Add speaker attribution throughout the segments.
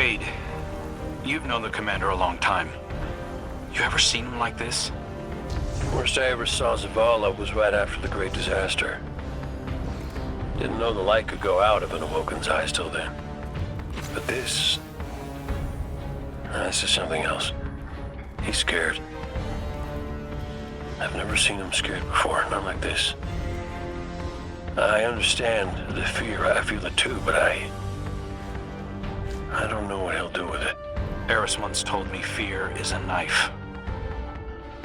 Speaker 1: Cade, you've known the commander a long time. You ever seen him like this?
Speaker 2: Worst I ever saw Zavala was right after the Great Disaster. Didn't know the light could go out of an Awoken's eyes till then. But this is something else. He's scared. I've never seen him scared before, not like this. I understand the fear, I feel it too, but I don't know what he'll do with it.
Speaker 1: Eris once told me fear is a knife.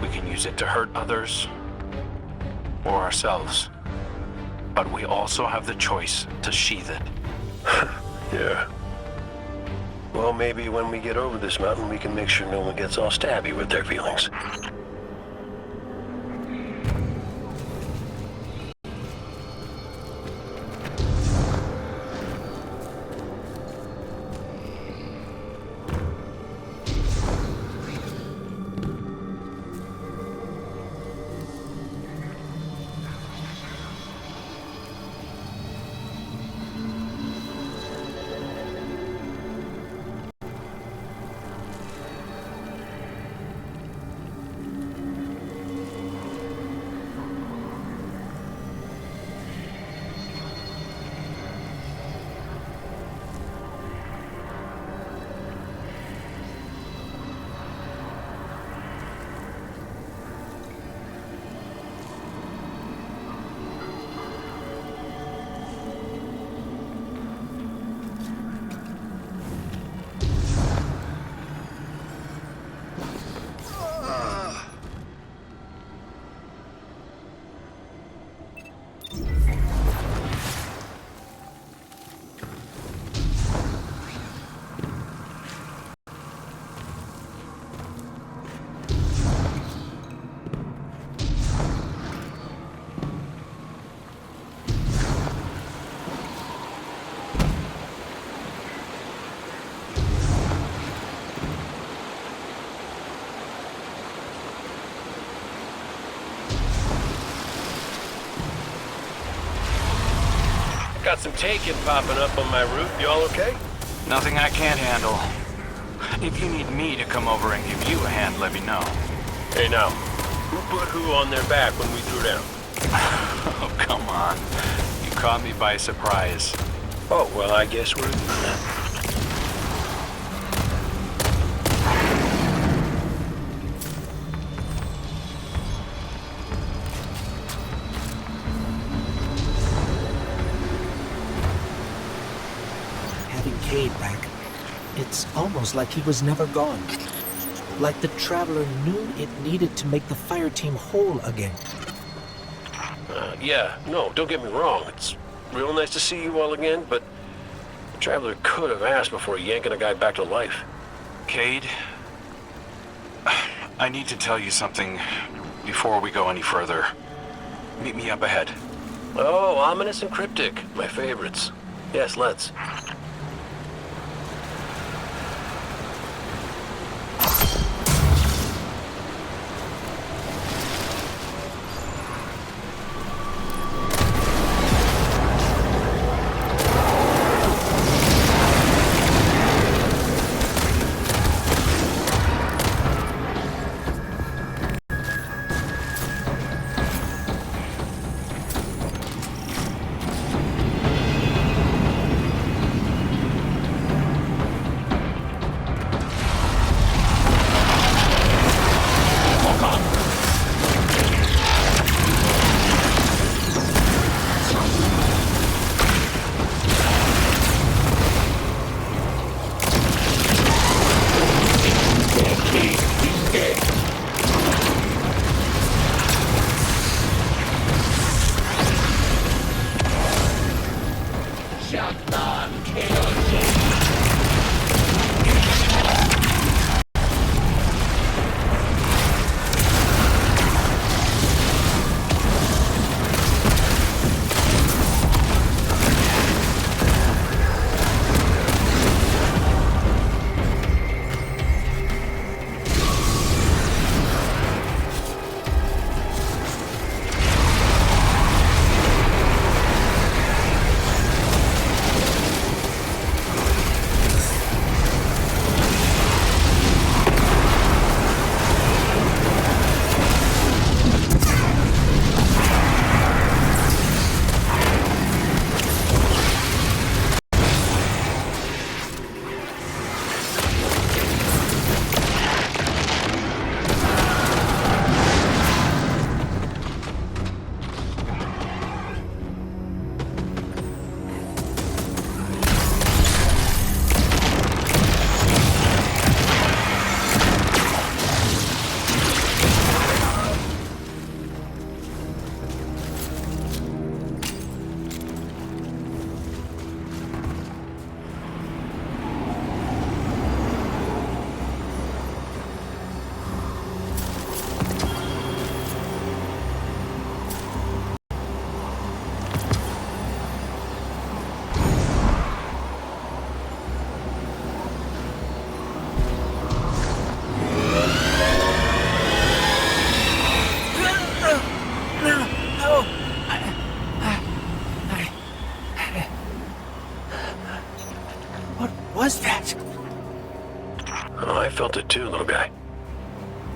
Speaker 1: We can use it to hurt others or ourselves. But we also have the choice to sheath it.
Speaker 2: Yeah. Well, maybe when we get over this mountain, we can make sure no one gets all stabby with their feelings. Got some taken popping up on my route. Y'all okay?
Speaker 1: Nothing I can't handle. If you need me to come over and give you a hand, let me know.
Speaker 2: Hey now, who put who on their back when we threw down?
Speaker 1: Oh, come on. You caught me by surprise.
Speaker 2: Oh, well, I guess we're...
Speaker 3: Cade back. It's almost like he was never gone. Like the Traveler knew it needed to make the fire team whole again.
Speaker 2: Yeah, no, don't get me wrong. It's real nice to see you all again, but the Traveler could have asked before yanking a guy back to life.
Speaker 1: Cade, I need to tell you something before we go any further. Meet me up ahead.
Speaker 2: Oh, ominous and cryptic. My favorites. Yes, let's.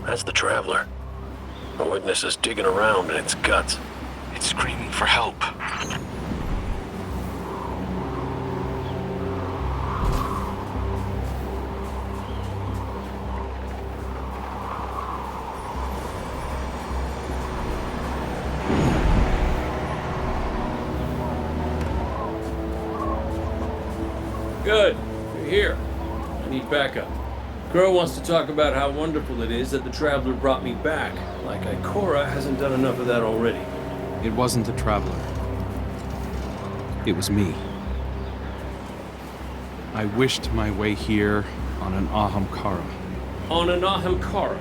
Speaker 2: That's the Traveler. The witness is digging around in its guts.
Speaker 1: It's screaming for help.
Speaker 4: Good. You're here. I need backup. Crow wants to talk about how wonderful it is that the Traveler brought me back. Like Ikora hasn't done enough of that already.
Speaker 5: It wasn't the Traveler. It was me. I wished my way here on an Ahamkara.
Speaker 4: On an Ahamkara,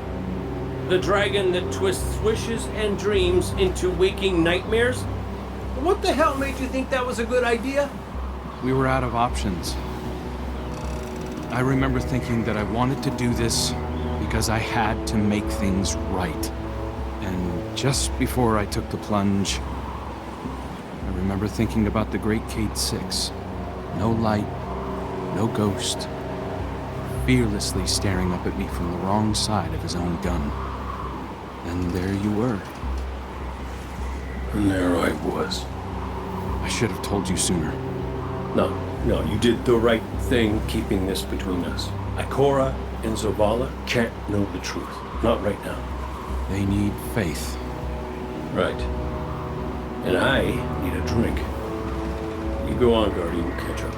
Speaker 4: the dragon that twists wishes and dreams into waking nightmares? What the hell made you think that was a good idea?
Speaker 5: We were out of options. I remember thinking that I wanted to do this because I had to make things right. And just before I took the plunge, I remember thinking about the Great Cade 6. No light, no ghost, fearlessly staring up at me from the wrong side of his own gun. And there you were.
Speaker 4: And there I was.
Speaker 5: I should have told you sooner.
Speaker 4: No, you did the right thing keeping this between us. Ikora and Zavala can't know the truth. Not right now.
Speaker 5: They need faith.
Speaker 4: Right. And I need a drink. You go on, Guardian, we'll catch up.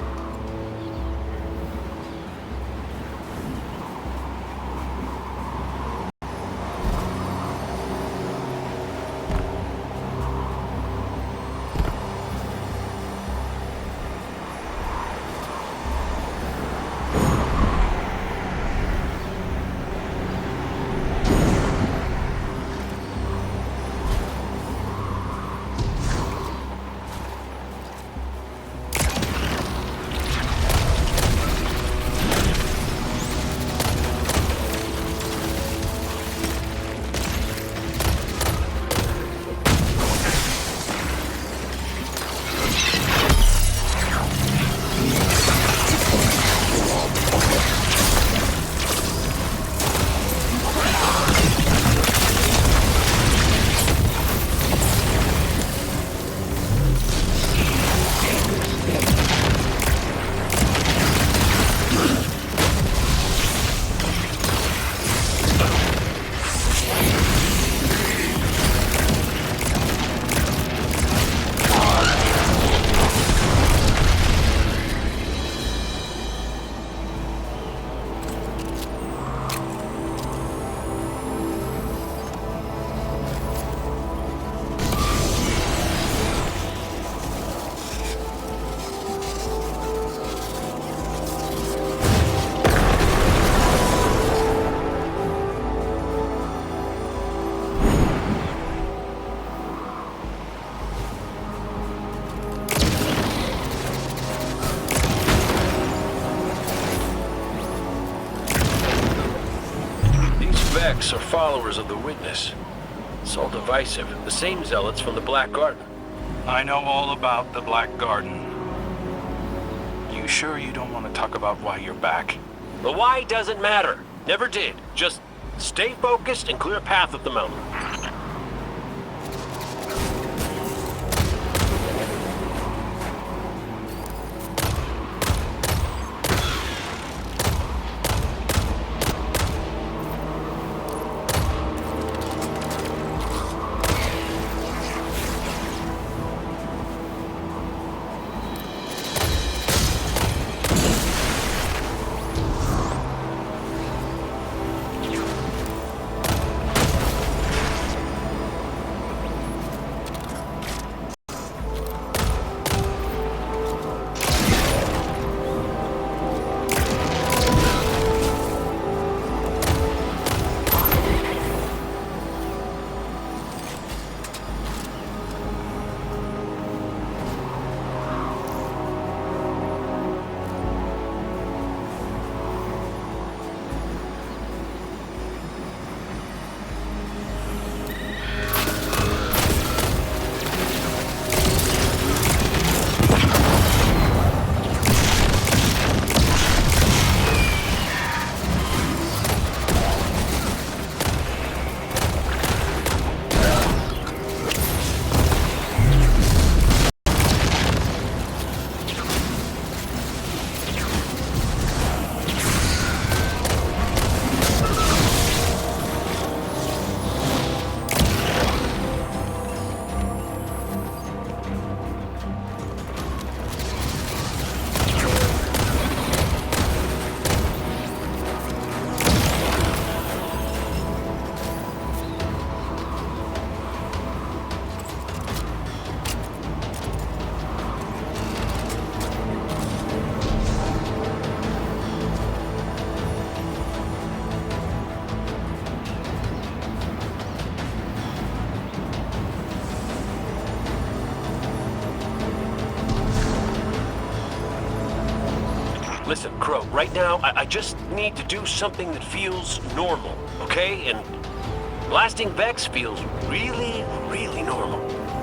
Speaker 2: Vex are followers of the Witness. It's all divisive. The same zealots from the Black Garden.
Speaker 1: I know all about the Black Garden. You sure you don't want to talk about why you're back?
Speaker 2: The why doesn't matter. Never did. Just stay focused and clear a path up the mountain. Listen, Crow, right now, I just need to do something that feels normal, okay? And blasting Vex feels really, really normal.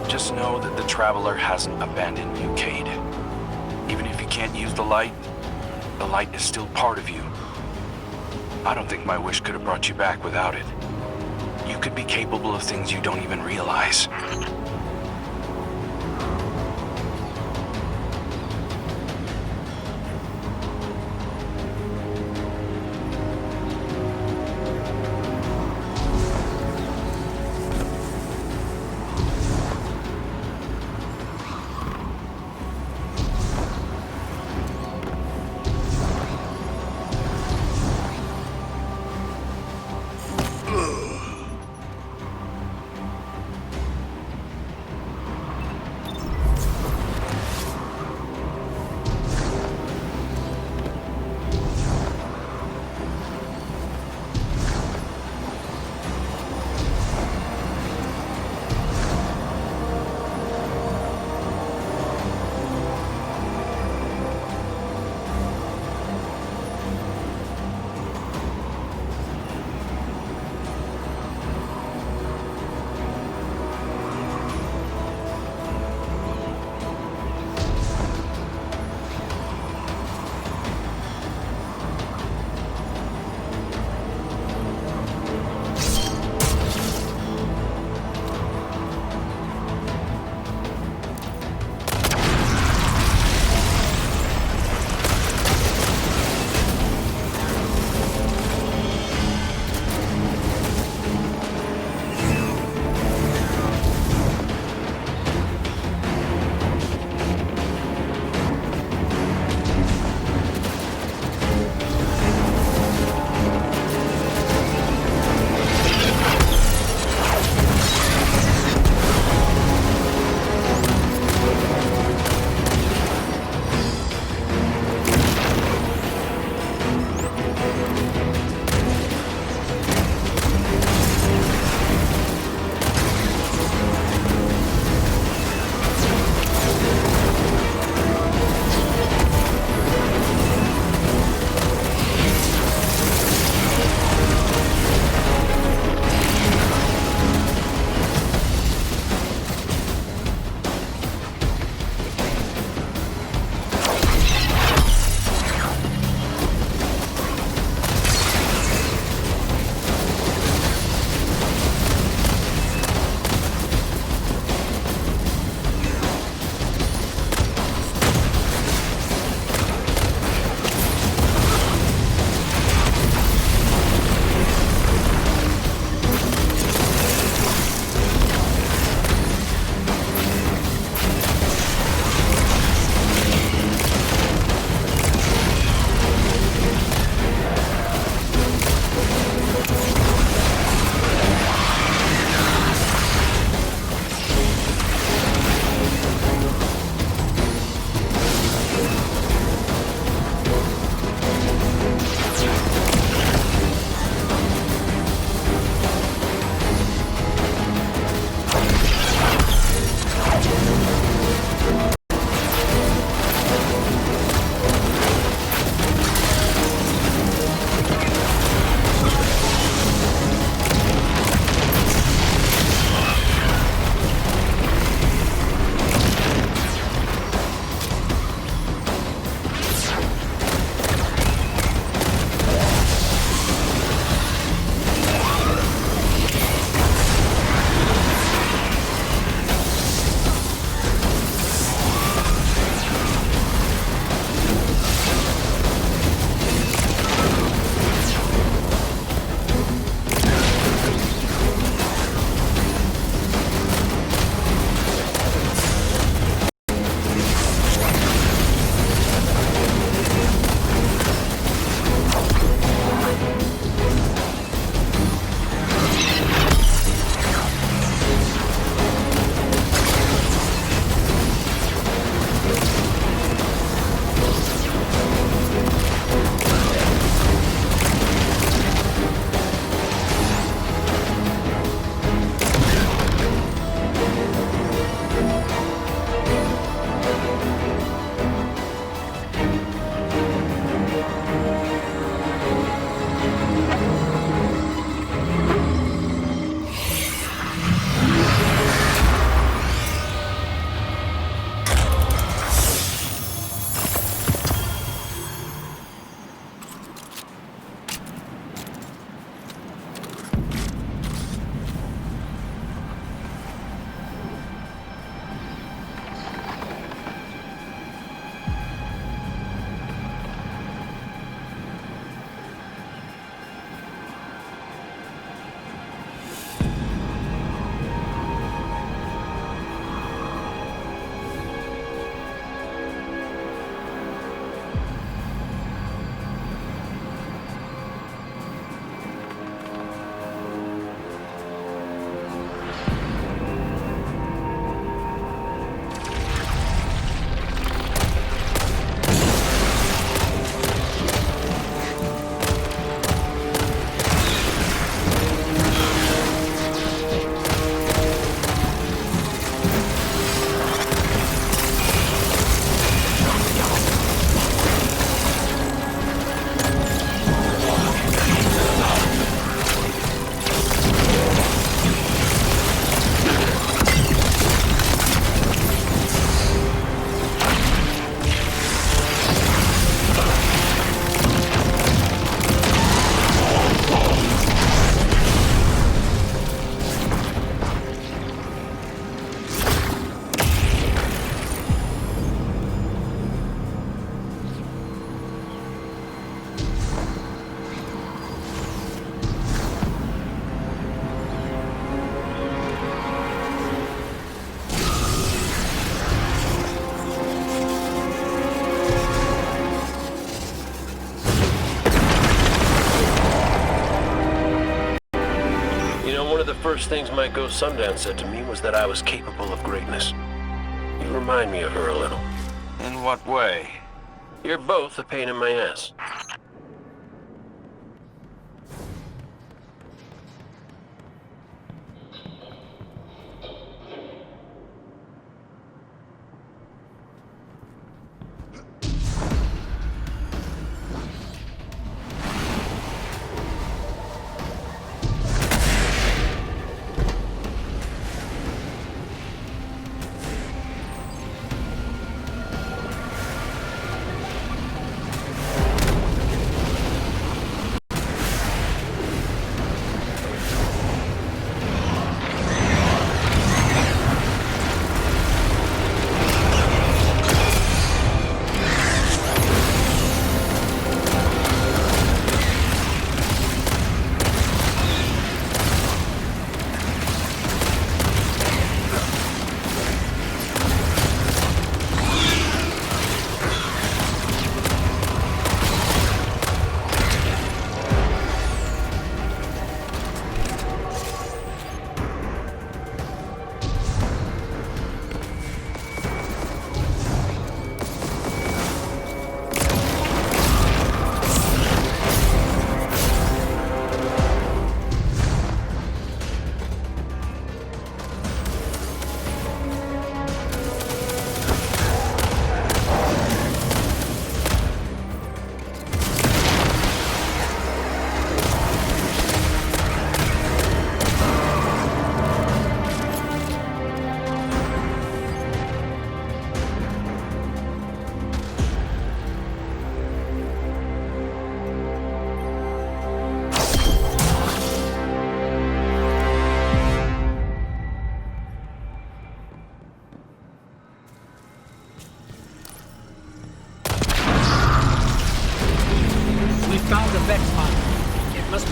Speaker 1: Just know that the Traveler hasn't abandoned you, Cade. Even if you can't use the light is still part of you. I don't think my wish could have brought you back without it. You could be capable of things you don't even realize.
Speaker 2: One of the first things my ghost Sundown said to me was that I was capable of greatness. You remind me of her a little.
Speaker 1: In what way?
Speaker 2: You're both a pain in my ass.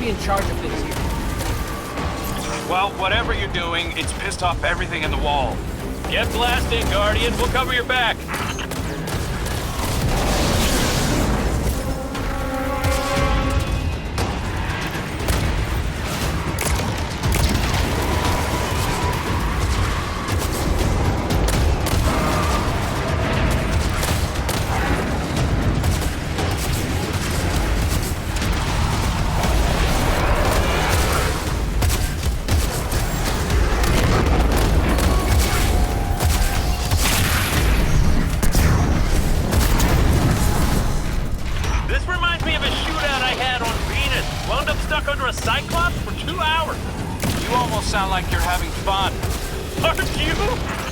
Speaker 3: In charge of things here.
Speaker 1: Well, whatever you're doing, it's pissed off everything in the wall.
Speaker 2: Get blasting, Guardian. We'll cover your back.
Speaker 1: under a Cyclops for 2 hours. You almost sound like you're having fun. Aren't you?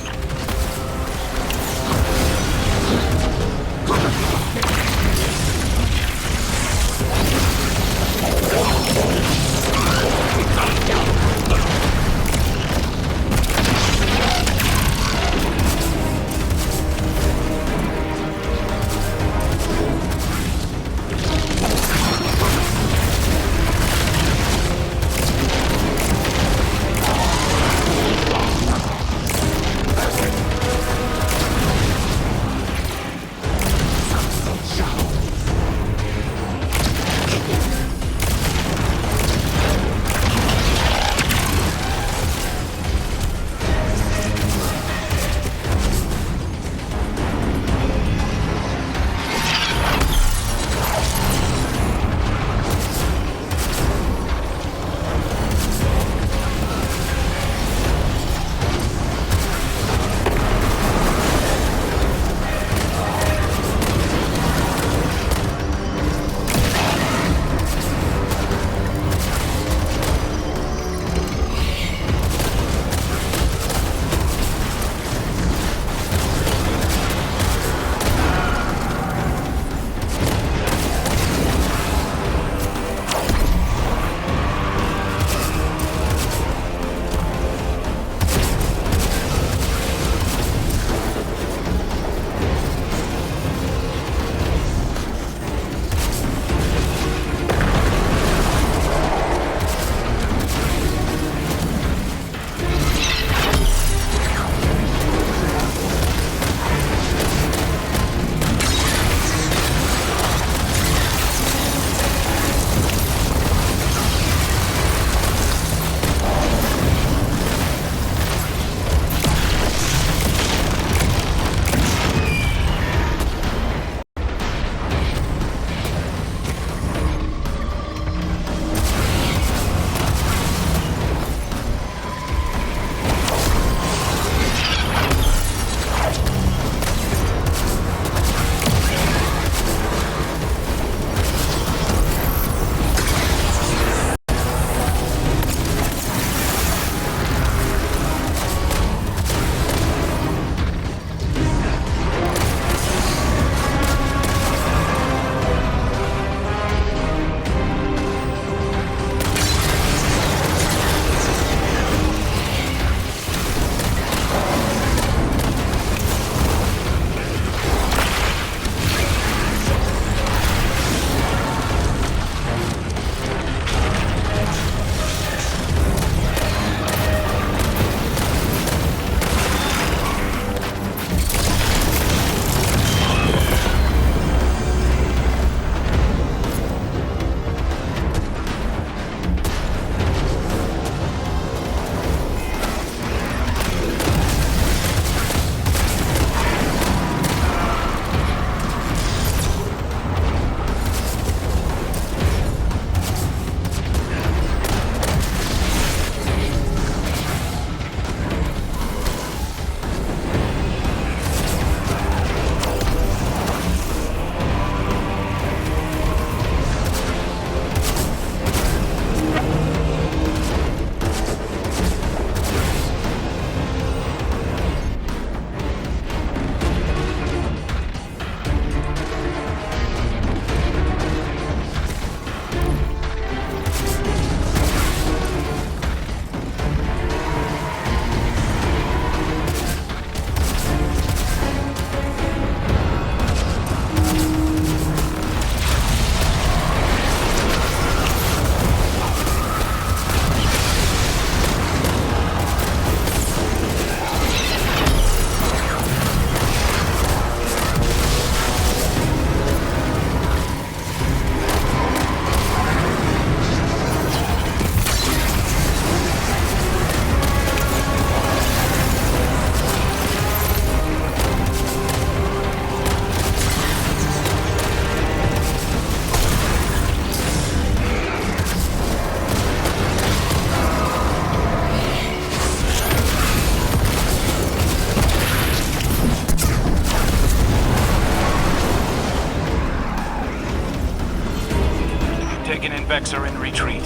Speaker 1: Vex are in retreat.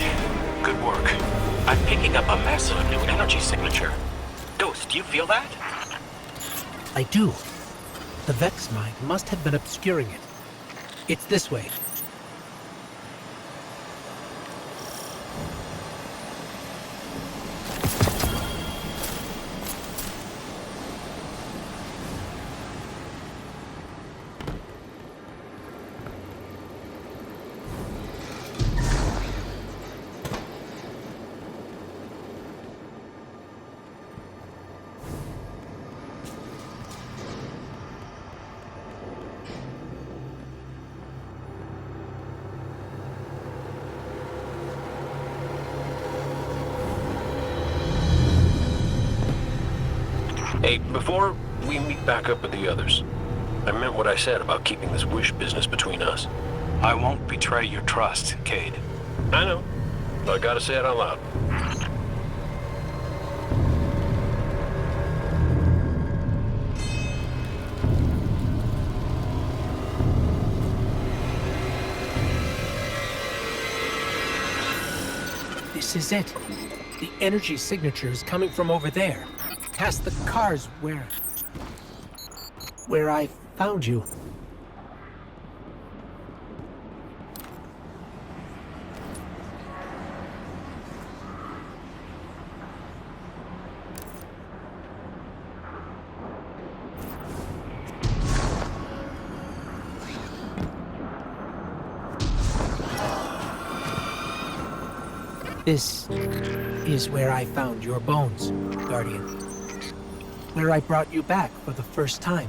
Speaker 1: Good work.
Speaker 6: I'm picking up a massive new energy signature. Ghost, do you feel that?
Speaker 3: I do. The Vex mine must have been obscuring it. It's this way.
Speaker 2: Hey, before we meet back up with the others, I meant what I said about keeping this wish business between us.
Speaker 1: I won't betray your trust, Cade.
Speaker 2: I know, but I gotta say it out loud.
Speaker 3: This is it. The energy signature is coming from over there. Past the cars where I found you. This is where I found your bones, Guardian. Where I brought you back for the first time.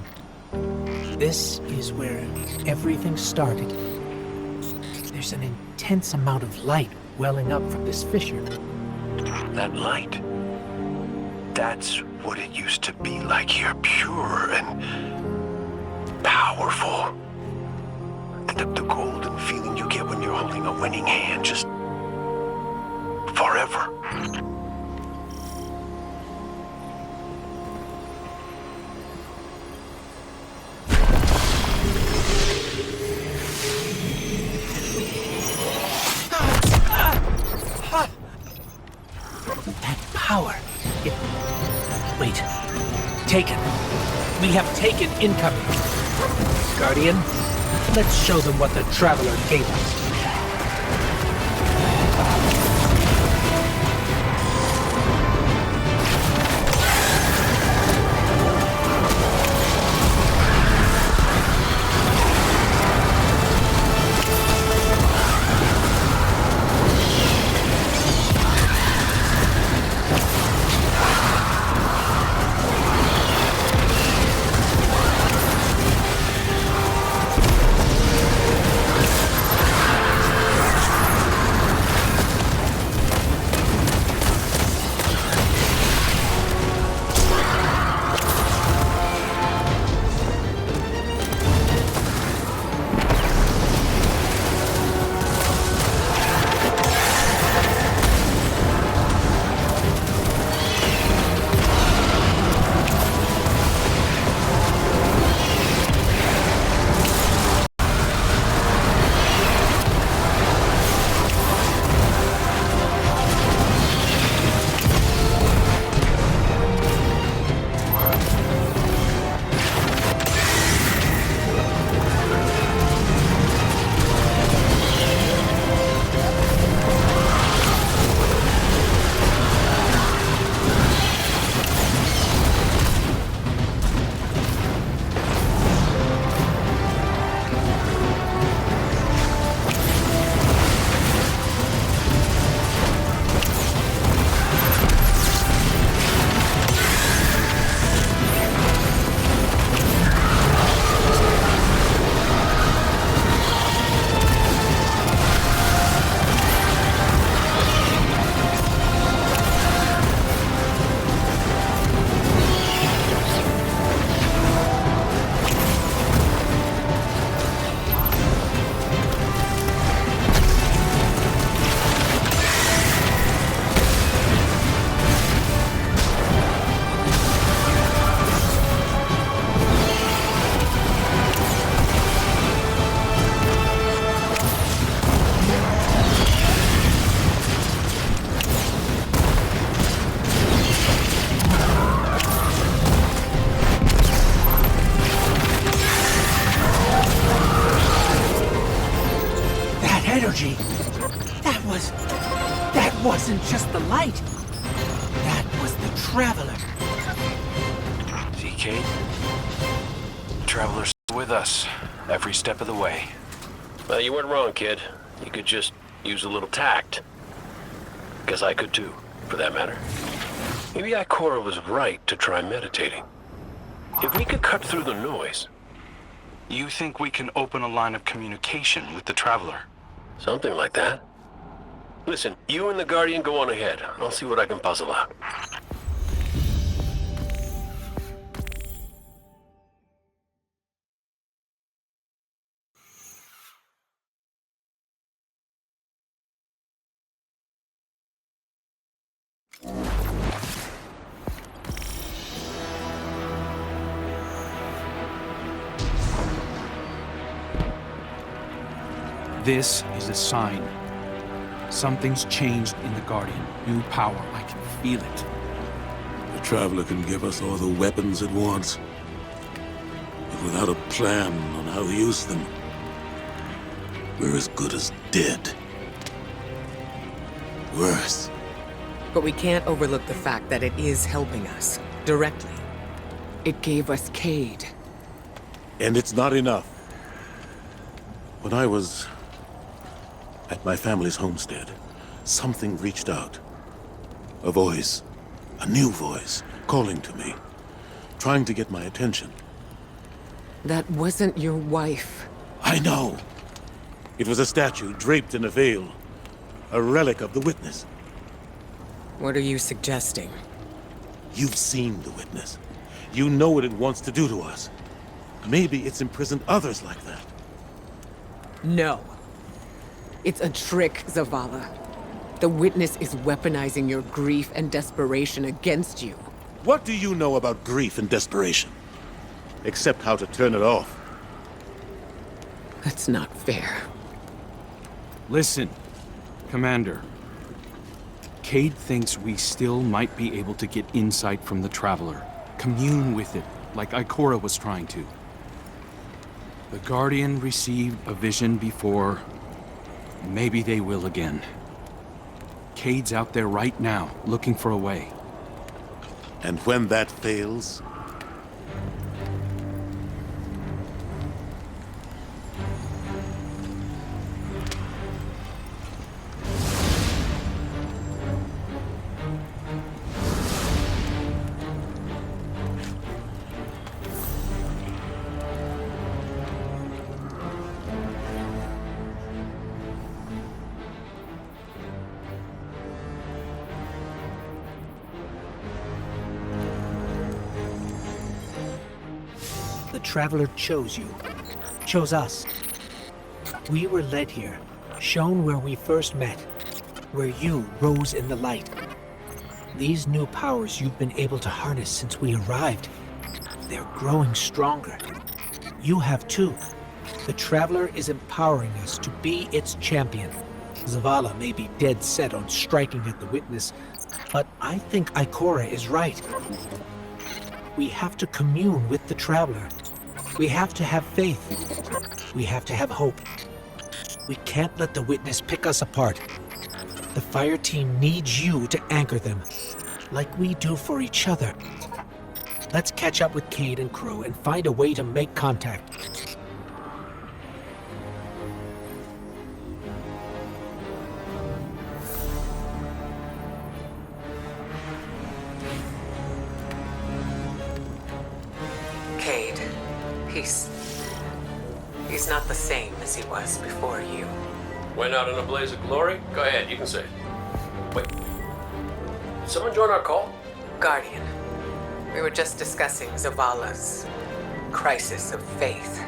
Speaker 3: This is where everything started. There's an intense amount of light welling up from this fissure.
Speaker 2: That light, that's what it used to be like here, pure and powerful. The golden feeling you get when you're holding a winning hand, just forever.
Speaker 3: That power. Wait. Taken. We have taken incoming. Guardian, let's show them what the Traveler gave us. just the light. That was the Traveler.
Speaker 1: See, Kate? The Traveler's with us every step of the way.
Speaker 2: Well, you weren't wrong, kid. You could just use a little tact. Guess I could too, for that matter. Maybe Ikora was right to try meditating. If we could cut through the noise...
Speaker 1: You think we can open a line of communication with the Traveler?
Speaker 2: Something like that. Listen, you and the Guardian go on ahead. I'll see what I can puzzle out.
Speaker 5: This is a sign. Something's changed in the Guardian. New power. I can feel it.
Speaker 7: The Traveler can give us all the weapons it wants. But without a plan on how to use them, we're as good as dead. Worse.
Speaker 8: But we can't overlook the fact that it is helping us, directly. It gave us Cade.
Speaker 7: And it's not enough. When I was at my family's homestead, something reached out. A voice, a new voice, calling to me, trying to get my attention.
Speaker 8: That wasn't your wife.
Speaker 7: I know! It was a statue draped in a veil, a relic of the Witness.
Speaker 8: What are you suggesting?
Speaker 7: You've seen the Witness. You know what it wants to do to us. Maybe it's imprisoned others like that.
Speaker 8: No. It's a trick, Zavala. The Witness is weaponizing your grief and desperation against you.
Speaker 7: What do you know about grief and desperation? Except how to turn it off.
Speaker 8: That's not fair.
Speaker 5: Listen, Commander. Cade thinks we still might be able to get insight from the Traveler. Commune with it, like Ikora was trying to. The Guardian received a vision before. Maybe they will again. Cade's out there right now, looking for a way.
Speaker 7: And when that fails,
Speaker 3: The Traveler chose you. Chose us. We were led here, shown where we first met, where you rose in the light. These new powers you've been able to harness since we arrived, they're growing stronger. You have too. The Traveler is empowering us to be its champion. Zavala may be dead set on striking at the Witness, but I think Ikora is right. We have to commune with the Traveler. We have to have faith. We have to have hope. We can't let the Witness pick us apart. The fire team needs you to anchor them, like we do for each other. Let's catch up with Cade and crew and find a way to make contact.
Speaker 8: Cade. He's not the same as he was before you.
Speaker 2: Went out in a blaze of glory? Go ahead, you can say it. Wait. Did someone join our call?
Speaker 8: Guardian. We were just discussing Zavala's crisis of faith.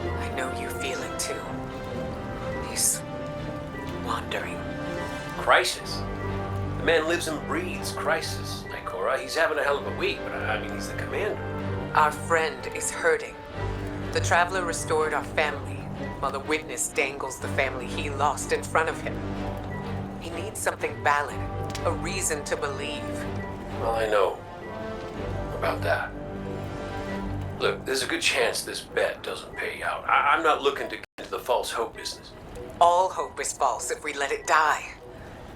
Speaker 8: I know you feel it too. He's wandering.
Speaker 2: Crisis? The man lives and breathes crisis, Ikora. He's having a hell of a week, but I mean, he's the commander.
Speaker 8: Our friend is hurting. The Traveler restored our family, while the Witness dangles the family he lost in front of him. He needs something valid, a reason to believe.
Speaker 2: Well, I know about that. Look, there's a good chance this bet doesn't pay out. I'm not looking to get into the false hope business.
Speaker 8: All hope is false if we let it die.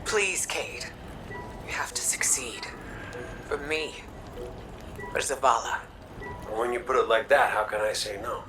Speaker 8: Please, Cade. me or Zavala.
Speaker 2: When you put it like that, how can I say no?